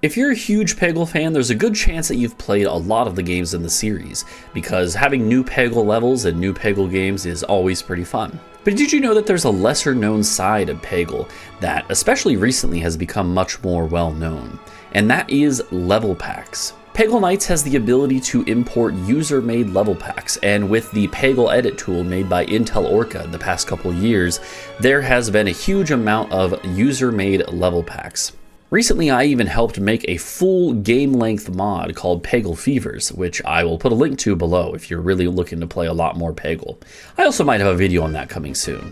If you're a huge Peggle fan, there's a good chance that you've played a lot of the games in the series, because having new Peggle levels and new Peggle games is always pretty fun. But did you know that there's a lesser known side of Peggle that, especially recently, has become much more well known? And that is level packs. Peggle Nights has the ability to import user-made level packs, and with the PeggleEdit tool made by Intel Orca the past couple years, there has been a huge amount of user-made level packs. Recently, I even helped make a full game-length mod called Peggle Fevers, which I will put a link to below if you're really looking to play a lot more Peggle. I also might have a video on that coming soon.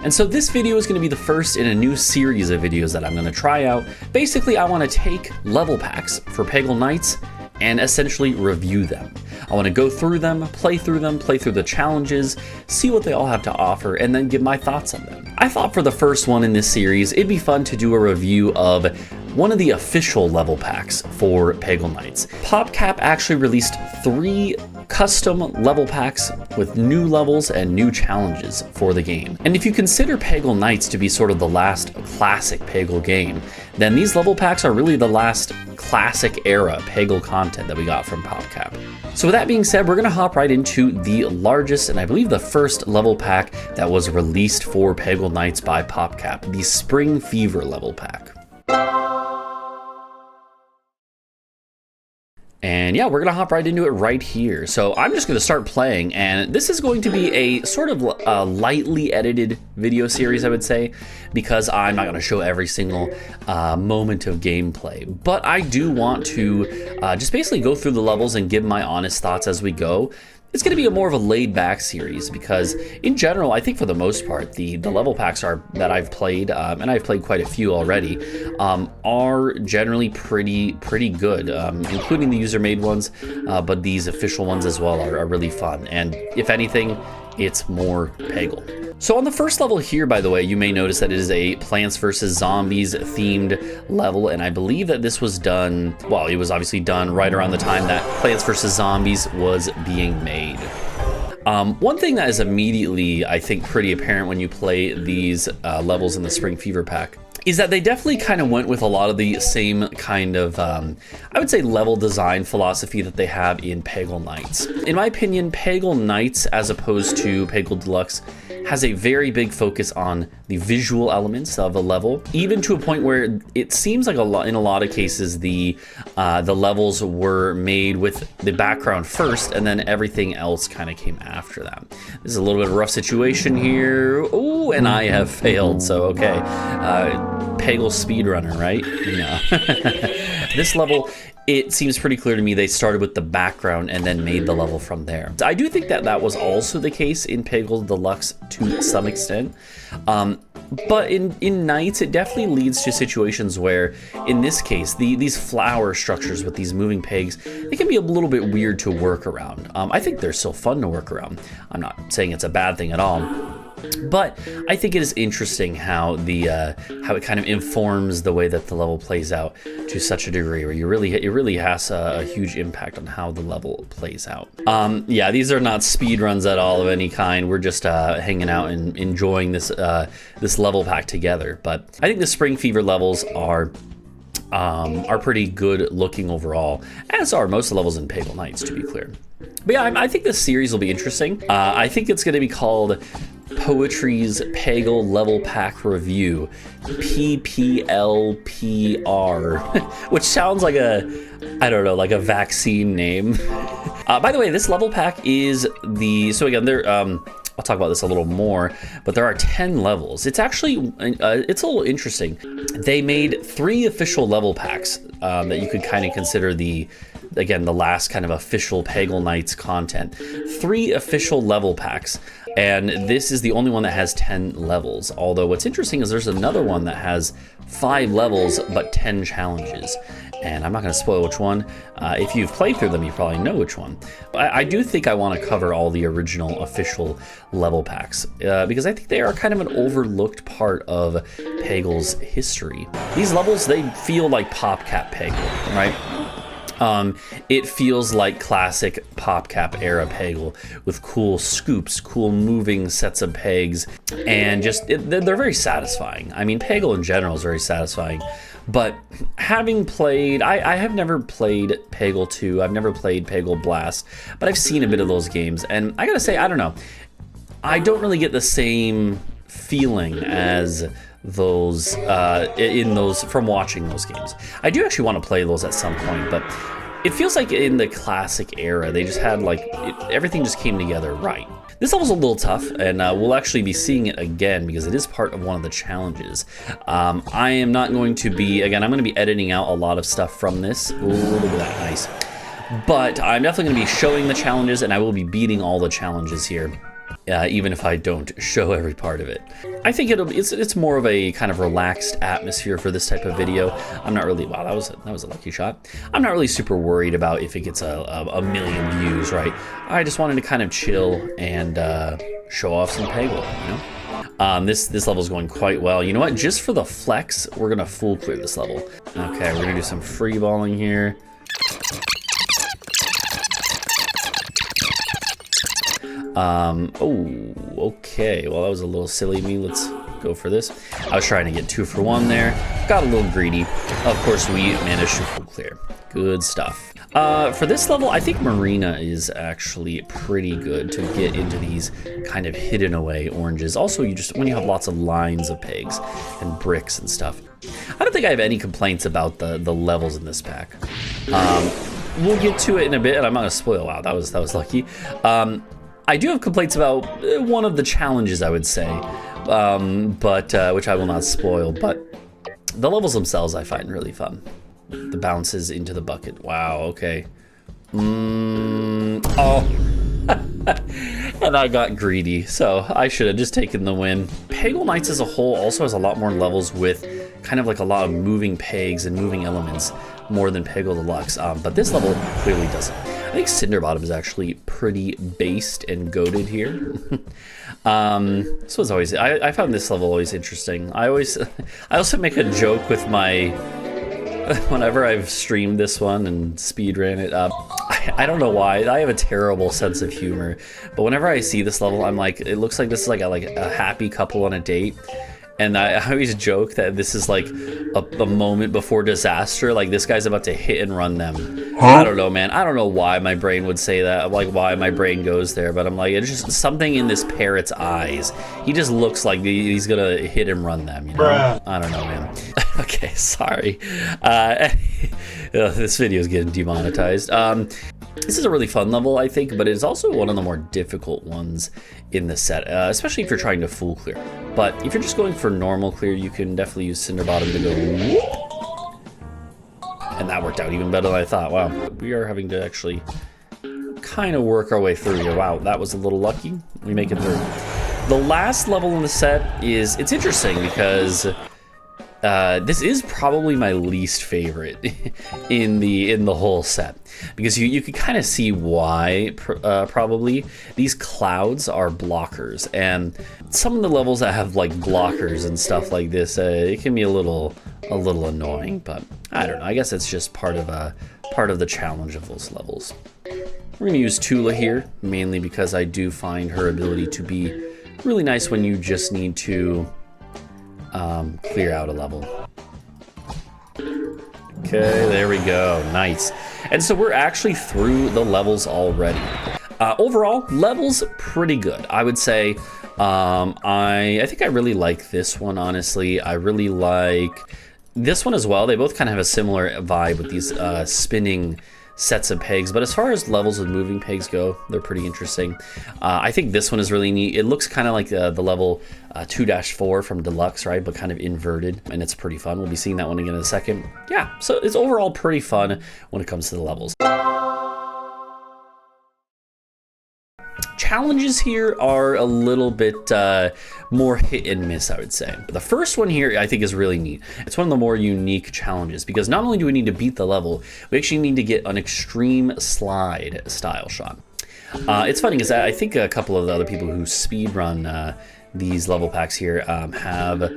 And so this video is going to be the first in a new series of videos that I'm going to try out. Basically, I want to take level packs for Peggle Nights and essentially review them. I want to go through them, play through the challenges, see what they all have to offer, and then give my thoughts on them. I thought for the first one in this series, it'd be fun to do a review of one of the official level packs for Peggle Nights. Popcap actually released 3 custom level packs with new levels and new challenges for the game. And if you consider Peggle Nights to be sort of the last classic Peggle game, then these level packs are really the last classic era Peggle content that we got from Popcap. So with that being said, we're gonna hop right into the largest and I believe the first level pack that was released for Peggle Nights by Popcap, the Spring Fever level pack. And yeah, we're gonna hop right into it right here. So I'm just gonna start playing, and this is going to be a sort of lightly edited video series, I would say, because I'm not gonna show every single moment of gameplay. But I do want to just basically go through the levels and give my honest thoughts as we go. It's going to be more of a laid-back series because, in general, I think for the most part, the level packs that I've played, and I've played quite a few already, are generally pretty good, including the user-made ones, but these official ones as well are really fun. And if anything, it's more Peggle. So on the first level here, by the way, you may notice that it is a Plants vs. Zombies themed level, and I believe that this was done, well, it was obviously done right around the time that Plants vs. Zombies was being made. One thing that is immediately, I think, pretty apparent when you play these levels in the Spring Fever pack is that they definitely kind of went with a lot of the same kind of, I would say, level design philosophy that they have in Peggle Nights. In my opinion, Peggle Nights, as opposed to Peggle Deluxe, has a very big focus on the visual elements of a level, even to a point where it seems like in a lot of cases the levels were made with the background first, and then everything else kind of came after that. This is a little bit of a rough situation here. Oh, and I have failed. So okay. Peggle speedrunner, right? No. This level, it seems pretty clear to me they started with the background and then made the level from there. I do think that that was also the case in Peggle Deluxe to some extent. But in Nights, it definitely leads to situations where, in this case, these flower structures with these moving pegs, they can be a little bit weird to work around. I think they're still fun to work around. I'm not saying it's a bad thing at all. But I think it is interesting how how it kind of informs the way that the level plays out to such a degree, where it really has a huge impact on how the level plays out. Yeah, these are not speed runs at all of any kind. We're just hanging out and enjoying this level pack together. But I think the Spring Fever levels are pretty good looking overall, as are most of the levels in Peggle Nights, to be clear. But yeah, I think this series will be interesting. I think it's going to be called Poetry's Peggle Level Pack Review, PPLPR, which sounds like like a vaccine name. By the way, this level pack is so again, I'll talk about this a little more, but there are 10 levels. It's actually, it's a little interesting. They made 3 official level packs that you could kind of consider the last kind of official Peggle Nights content. 3 official level packs, and this is the only one that has 10 levels. Although what's interesting is there's another one that has 5 levels but 10 challenges. And I'm not going to spoil which one. If you've played through them, you probably know which one. I do think I want to cover all the original official level packs because I think they are kind of an overlooked part of Peggle's history. These levels, they feel like Popcap Peggle, right? It feels like classic Popcap era Peggle with cool scoops, cool moving sets of pegs, and just they're very satisfying. I mean, Peggle in general is very satisfying, but having played, I have never played Peggle 2, I've never played Peggle Blast, but I've seen a bit of those games, and I gotta say, I don't know, I don't really get the same feeling as those in those from watching those games. I do actually want to play those at some point, but it feels like in the classic era they just had like everything just came together right. This level's a little tough, and we'll actually be seeing it again because it is part of one of the challenges. I am not going to be, again, I'm going to be editing out a lot of stuff from this. Ooh, look at that, nice. But I'm definitely going to be showing the challenges, and I will be beating all the challenges here. Even if I don't show every part of it. I think it's more of a kind of relaxed atmosphere for this type of video. I'm not really, wow, that was a lucky shot. I'm not really super worried about if it gets a million views, right? I just wanted to kind of chill and show off some Peggle, you know? This level is going quite well. You know what? Just for the flex, we're gonna full clear this level. Okay, we're gonna do some free balling here. Oh, okay. Well, that was a little silly of me. Let's go for this. I was trying to get 2 for 1 there. Got a little greedy. Of course, we managed to full clear. Good stuff. For this level, I think Marina is actually pretty good to get into these kind of hidden away oranges. Also, when you have lots of lines of pegs and bricks and stuff. I don't think I have any complaints about the levels in this pack. We'll get to it in a bit, and I'm not gonna spoil. Wow, that was lucky. I do have complaints about one of the challenges, I would say, but which I will not spoil, but the levels themselves I find really fun. The bounces into the bucket. Wow, okay. Oh. And I got greedy, so I should have just taken the win. Peggle Nights as a whole also has a lot more levels with kind of like a lot of moving pegs and moving elements more than Peggle Deluxe, but this level clearly doesn't. I think Cinderbottom is actually pretty based and goated here. This was always, I found this level always interesting. I also make a joke with my, whenever I've streamed this one and speedran it up, I don't know why, I have a terrible sense of humor, but whenever I see this level, I'm like, it looks like this is like a happy couple on a date. And I always joke that this is like a moment before disaster, like this guy's about to hit and run them. Huh? I don't know, man. I don't know why my brain would say that, like why my brain goes there, but I'm like, it's just something in this parrot's eyes. He just looks like he's gonna hit and run them, you know? Bruh. I don't know, man. Okay, sorry. This video is getting demonetized. This is a really fun level, I think, but it's also one of the more difficult ones in the set, especially if you're trying to full clear. But if you're just going for normal clear, you can definitely use Cinderbottom to go whoop. And that worked out even better than I thought. Wow, we are having to actually kind of work our way through here. Wow, that was a little lucky. We make it through. The last level in the set it's interesting because this is probably my least favorite in the whole set, because you can kind of see why. Probably these clouds are blockers, and some of the levels that have like blockers and stuff like this, it can be a little annoying. But I don't know. I guess it's just part of the challenge of those levels. We're gonna use Tula here mainly because I do find her ability to be really nice when you just need to clear out a level. Okay, there we go, nice. And so we're actually through the levels already. Overall, levels pretty good, I would say. I think I really like this one, honestly. I really like this one as well. They both kind of have a similar vibe with these spinning sets of pegs, but as far as levels with moving pegs go, they're pretty interesting. I think this one is really neat. It looks kind of like the level 2-4 from Deluxe, right, but kind of inverted, and it's pretty fun. We'll be seeing that one again in a second. Yeah, so it's overall pretty fun when it comes to the levels. Challenges here are a little bit more hit and miss, I would say. The first one here I think is really neat. It's one of the more unique challenges because not only do we need to beat the level, we actually need to get an extreme slide style shot. It's funny because I think a couple of the other people who speedrun these level packs here have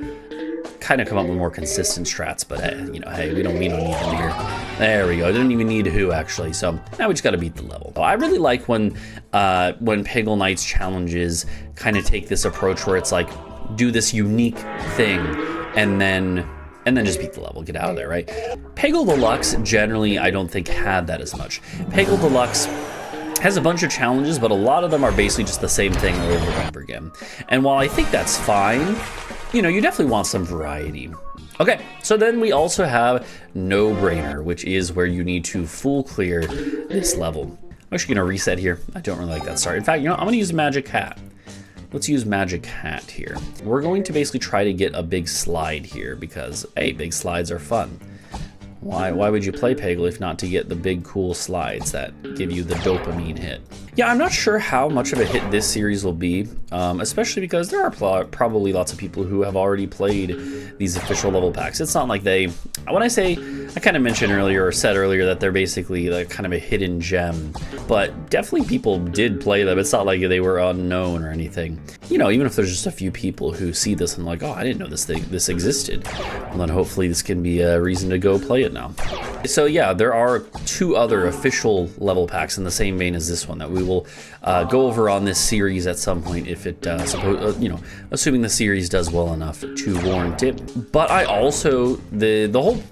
kind of come up with more consistent strats, but you know, hey, we don't need them here. There we go. I didn't even need who actually. So now we just got to beat the level. I really like when Peggle Nights challenges kind of take this approach where it's like, do this unique thing and then just beat the level, get out of there, right? Peggle Deluxe generally, I don't think had that as much. Peggle Deluxe has a bunch of challenges, but a lot of them are basically just the same thing over and over again. And while I think that's fine, you know, you definitely want some variety. Okay, so then we also have No Brainer, which is where you need to full clear this level. I'm actually gonna reset here. I don't really like that start. In fact, you know, I'm gonna use Magic Hat. Let's use Magic Hat here. We're going to basically try to get a big slide here because, hey, big slides are fun. Why would you play Peggle if not to get the big cool slides that give you the dopamine hit? Yeah, I'm not sure how much of a hit this series will be, especially because there are probably lots of people who have already played these official level packs. It's not like they, when I say, I kind of mentioned earlier or said earlier that they're basically like kind of a hidden gem, but definitely people did play them. It's not like they were unknown or anything. You know, even if there's just a few people who see this and like, oh, I didn't know this existed. Well, then hopefully this can be a reason to go play it now. So yeah, there are 2 other official level packs in the same vein as this one that we will go over on this series at some point if it, you know, assuming the series does well enough to warrant it. But I also, the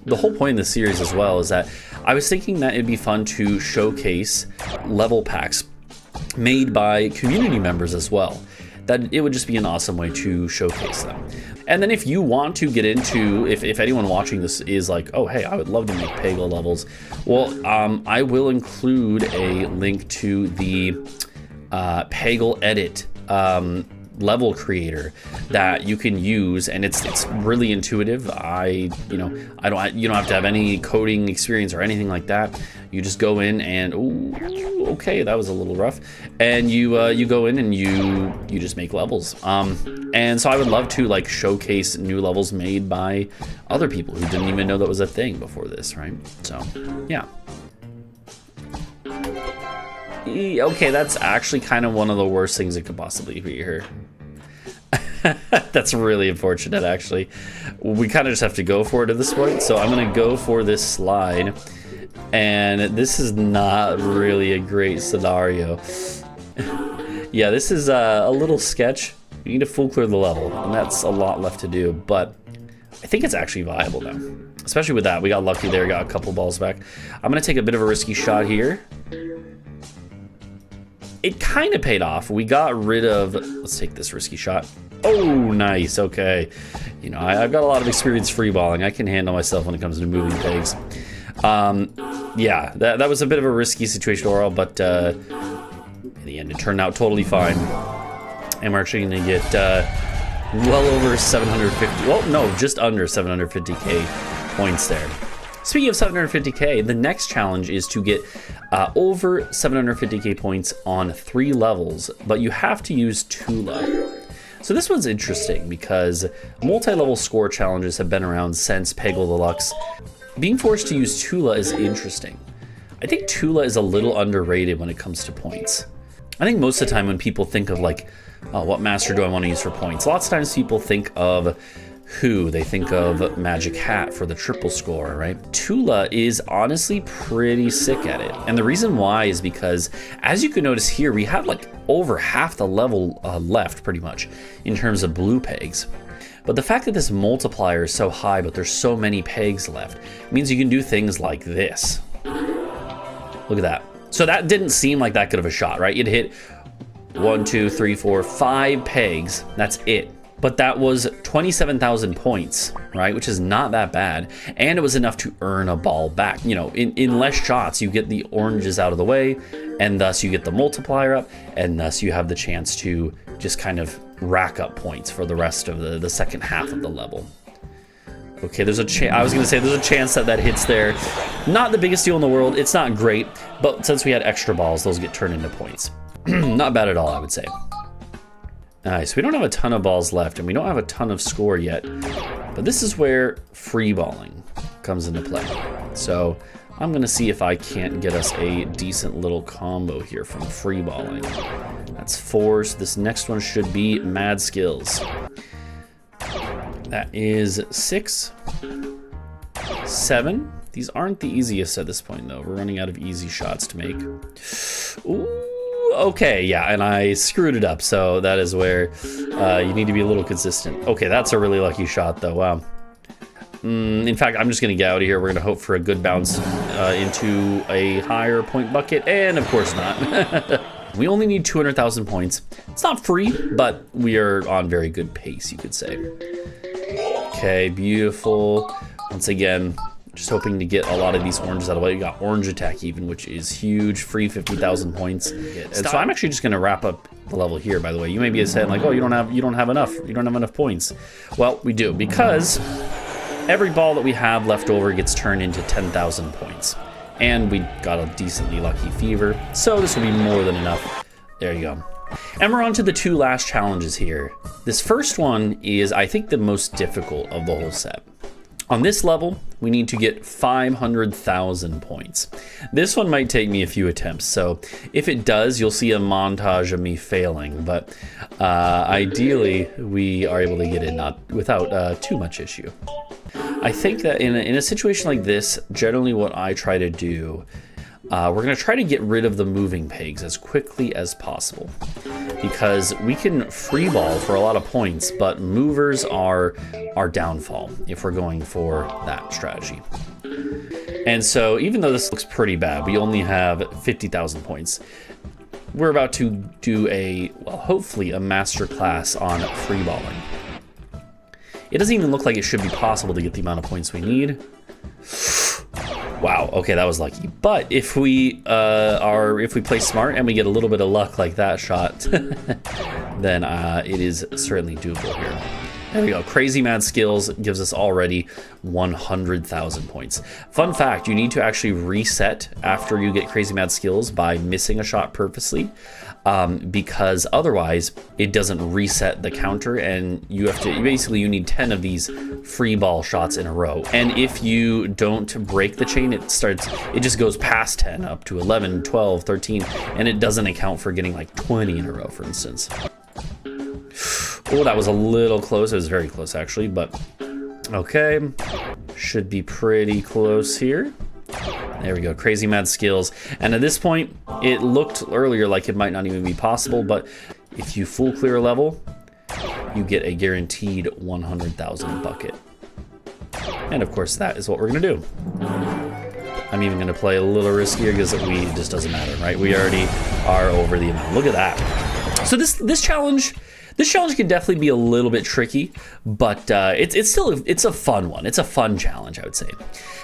whole point of the series as well is that I was thinking that it'd be fun to showcase level packs made by community members as well. That it would just be an awesome way to showcase them. And then if you want to get into, if anyone watching this is like, oh, hey, I would love to make Peggle levels, well, I will include a link to the PeggleEdit level creator that you can use, and it's really intuitive. You don't have to have any coding experience or anything like that. You just go in and, ooh, okay, that was a little rough, and you go in and you just make levels. And so I would love to like showcase new levels made by other people who didn't even know that was a thing before this, right? So yeah. Okay, that's actually kind of one of the worst things that could possibly be here. That's really unfortunate, actually. We kind of just have to go for it at this point, so I'm going to go for this slide, and this is not really a great scenario. Yeah, this is a little sketch. You need to full clear the level, and that's a lot left to do, but I think it's actually viable now. Especially with that, we got lucky there, got a couple balls back. I'm going to take a bit of a risky shot here. It kind of paid off. We got rid of, let's take this risky shot. Oh, nice, okay. You know, I've got a lot of experience freeballing. I can handle myself when it comes to moving pegs. Yeah, that was a bit of a risky situation overall, but in the end it turned out totally fine. And we're actually gonna get well over 750, well, no, just under 750k points there. Speaking of 750k, the next challenge is to get over 750k points on 3 levels, but you have to use Tula. So this one's interesting because multi-level score challenges have been around since Peggle Deluxe. Being forced to use Tula is interesting. I think Tula is a little underrated when it comes to points. I think most of the time when people think of like, oh, what master do I want to use for points? Lots of times people think of they think of Magic Hat for the triple score, right? Tula is honestly pretty sick at it. And the reason why is because, as you can notice here, we have like over half the level left pretty much in terms of blue pegs. But the fact that this multiplier is so high, but there's so many pegs left, means you can do things like this. Look at that. So that didn't seem like that good of a shot, right? You'd hit 1, 2, 3, 4, 5 pegs. That's it. But that was 27,000 points, right? Which is not that bad. And it was enough to earn a ball back. You know, in less shots, you get the oranges out of the way, and thus you get the multiplier up, and thus you have the chance to just kind of rack up points for the rest of the second half of the level. Okay, there's a chance, I was gonna say there's a chance that hits there. Not the biggest deal in the world, it's not great, but since we had extra balls, those get turned into points. Not bad at all, I would say. Nice, we don't have a ton of balls left, and we don't have a ton of score yet, but this is where free balling comes into play. So I'm gonna see if I can't get us a decent little combo here from free balling. That's 4, so this next one should be mad skills. That is 6, 7. These aren't the easiest at this point, though. We're running out of easy shots to make. Ooh, okay, yeah, and I screwed it up, so that is where you need to be a little consistent. Okay, that's a really lucky shot, though. Wow. In fact, I'm just going to get out of here. We're going to hope for a good bounce into a higher point bucket, and of course not. We only need 200,000 points. It's not free, but we are on very good pace, you could say. Okay, beautiful. Once again, just hoping to get a lot of these oranges out of the way. You got orange attack even, which is huge. Free 50,000 points. And so I'm actually just going to wrap up the level here, by the way. You may be saying like, oh, you don't have enough points. Well, we do, because every ball that we have left over gets turned into 10,000 points. And we got a decently lucky fever, so this will be more than enough. There you go. And we're on to the 2 last challenges here. This first one is, I think, the most difficult of the whole set. On this level, we need to get 500,000 points. This one might take me a few attempts, so if it does, you'll see a montage of me failing, but ideally, we are able to get it without too much issue. I think that in a situation like this, generally what I try to do, we're going to try to get rid of the moving pegs as quickly as possible, because we can free ball for a lot of points, but movers are our downfall if we're going for that strategy. And so even though this looks pretty bad, we only have 50,000 points. We're about to do hopefully a master class on free balling. It doesn't even look like it should be possible to get the amount of points we need. Wow, okay, that was lucky. But if we play smart and we get a little bit of luck like that shot, then it is certainly doable here. There we go. Crazy Mad Skills gives us already 100,000 points. Fun fact, you need to actually reset after you get Crazy Mad Skills by missing a shot purposely, because otherwise it doesn't reset the counter, and you need 10 of these free ball shots in a row. And if you don't break the chain, it just goes past 10 up to 11, 12, 13, and it doesn't account for getting like 20 in a row, for instance. Oh, that was a little close. It was very close, actually, but okay. Should be pretty close here. There we go, Crazy Mad Skills. And at this point, it looked earlier like it might not even be possible, but if you full clear a level, you get a guaranteed 100,000 bucket. And of course, that is what we're gonna do. I'm even gonna play a little riskier because it just doesn't matter, right? We already are over the amount. Look at that. So this challenge can definitely be a little bit tricky, but it's a fun one. It's a fun challenge, I would say.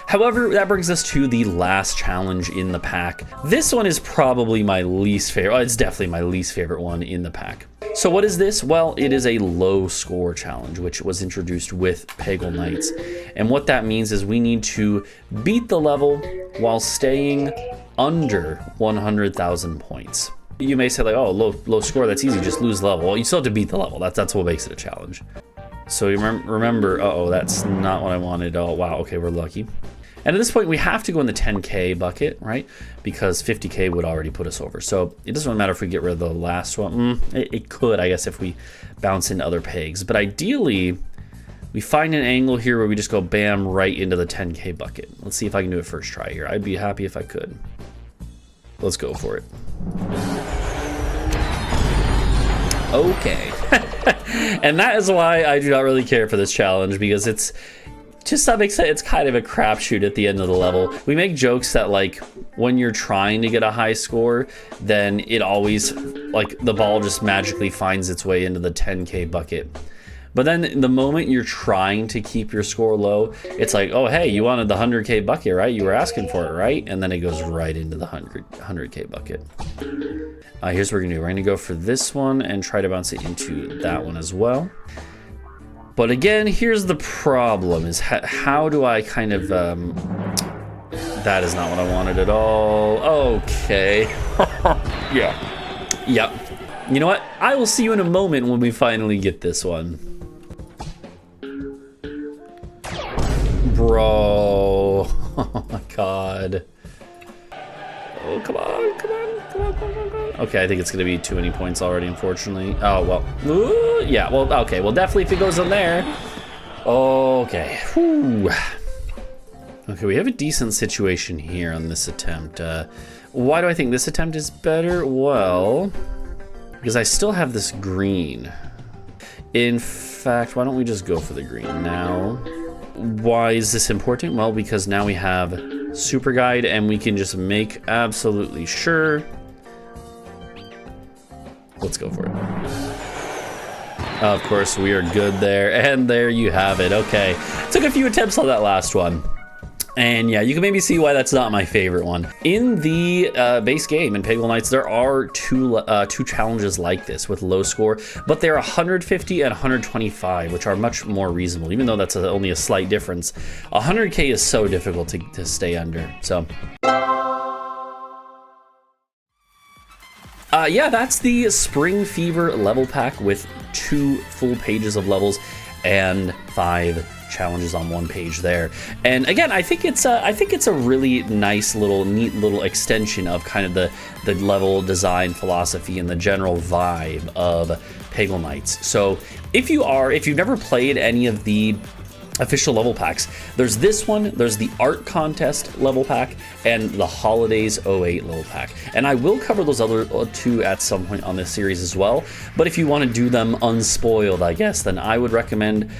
However, that brings us to the last challenge in the pack. This one is probably my least favorite. Oh, it's definitely my least favorite one in the pack. So what is this? Well, it is a low score challenge, which was introduced with Peggle Nights. And what that means is we need to beat the level while staying under 100,000 points. You may say like, oh, low score, that's easy, just lose level. Well, you still have to beat the level. That's what makes it a challenge. So remember, uh-oh, that's not what I wanted. Oh, wow, okay, we're lucky. And at this point, we have to go in the 10K bucket, right? Because 50K would already put us over. So it doesn't really matter if we get rid of the last one. It could, I guess, if we bounce into other pegs. But ideally, we find an angle here where we just go bam right into the 10K bucket. Let's see if I can do it first try here. I'd be happy if I could. Let's go for it. Okay. And that is why I do not really care for this challenge, because it's, to some extent, it's kind of a crapshoot at the end of the level. We make jokes that, like, when you're trying to get a high score, then it always, like, the ball just magically finds its way into the 10K bucket. But then the moment you're trying to keep your score low, it's like, oh, hey, you wanted the 100K bucket, right? You were asking for it, right? And then it goes right into the 100K bucket. Here's what we're gonna do. We're gonna go for this one and try to bounce it into that one as well. But again, here's the problem, is how do I kind of, that is not what I wanted at all. Okay. Yeah. Yep. You know what? I will see you in a moment when we finally get this one. Bro. Oh my god. Oh, come on, come on, come on, come on, come on. Okay, I think it's gonna be too many points already, unfortunately. Oh, well. Ooh, yeah, well, okay. Well, definitely if it goes in there. Okay. Whew. Okay, we have a decent situation here on this attempt. Why do I think this attempt is better? Well, because I still have this green. In fact, why don't we just go for the green now? Why is this important? Well, because now we have Super Guide and we can just make absolutely sure. Let's go for it. Of course, we are good there, and there you have it. Okay, took a few attempts on that last one. And yeah, you can maybe see why that's not my favorite one. In the base game, in Peggle Nights, there are two challenges like this with low score, but they're 150 and 125, which are much more reasonable, even though that's only a slight difference. 100K is so difficult to stay under, so. Yeah, that's the Spring Fever level pack with 2 full pages of levels and 5 challenges on 1 page there. And again, I think it's a really nice little neat little extension of kind of the level design philosophy and the general vibe of Peggle Nights. So if you've never played any of the official level packs, there's this one, there's the art contest level pack, and the holidays 08 level pack, and I will cover those other 2 at some point on this series as well. But if you want to do them unspoiled, I guess, then I would recommend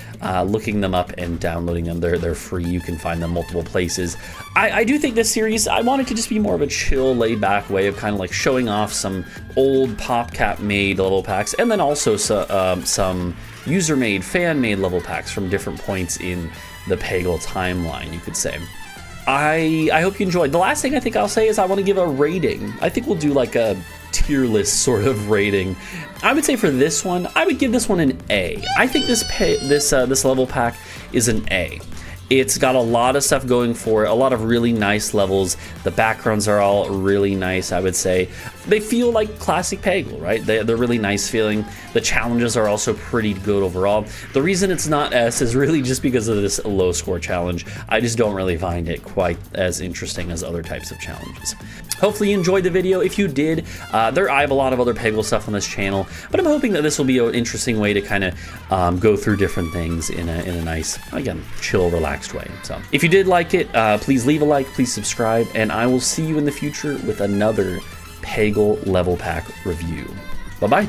looking them up and downloading them. They're free. You can find them multiple places. I do think this series, I want it to just be more of a chill, laid back way of kind of like showing off some old PopCap made level packs, and then also some user-made, fan-made level packs from different points in the Peggle timeline, you could say. I hope you enjoyed. The last thing I think I'll say is I want to give a rating. I think we'll do like a tier list sort of rating. I would say for this one, I would give this one an A. I think this level pack is an A. It's got a lot of stuff going for it, a lot of really nice levels. The backgrounds are all really nice, I would say. They feel like classic Peggle, right? They're really nice feeling. The challenges are also pretty good overall. The reason it's not S is really just because of this low score challenge. I just don't really find it quite as interesting as other types of challenges. Hopefully you enjoyed the video. If you did, I have a lot of other Peggle stuff on this channel, but I'm hoping that this will be an interesting way to kind of go through different things in a nice, again, chill, relaxed way. So if you did like it, please leave a like, please subscribe, and I will see you in the future with another Peggle level pack review. Bye-bye.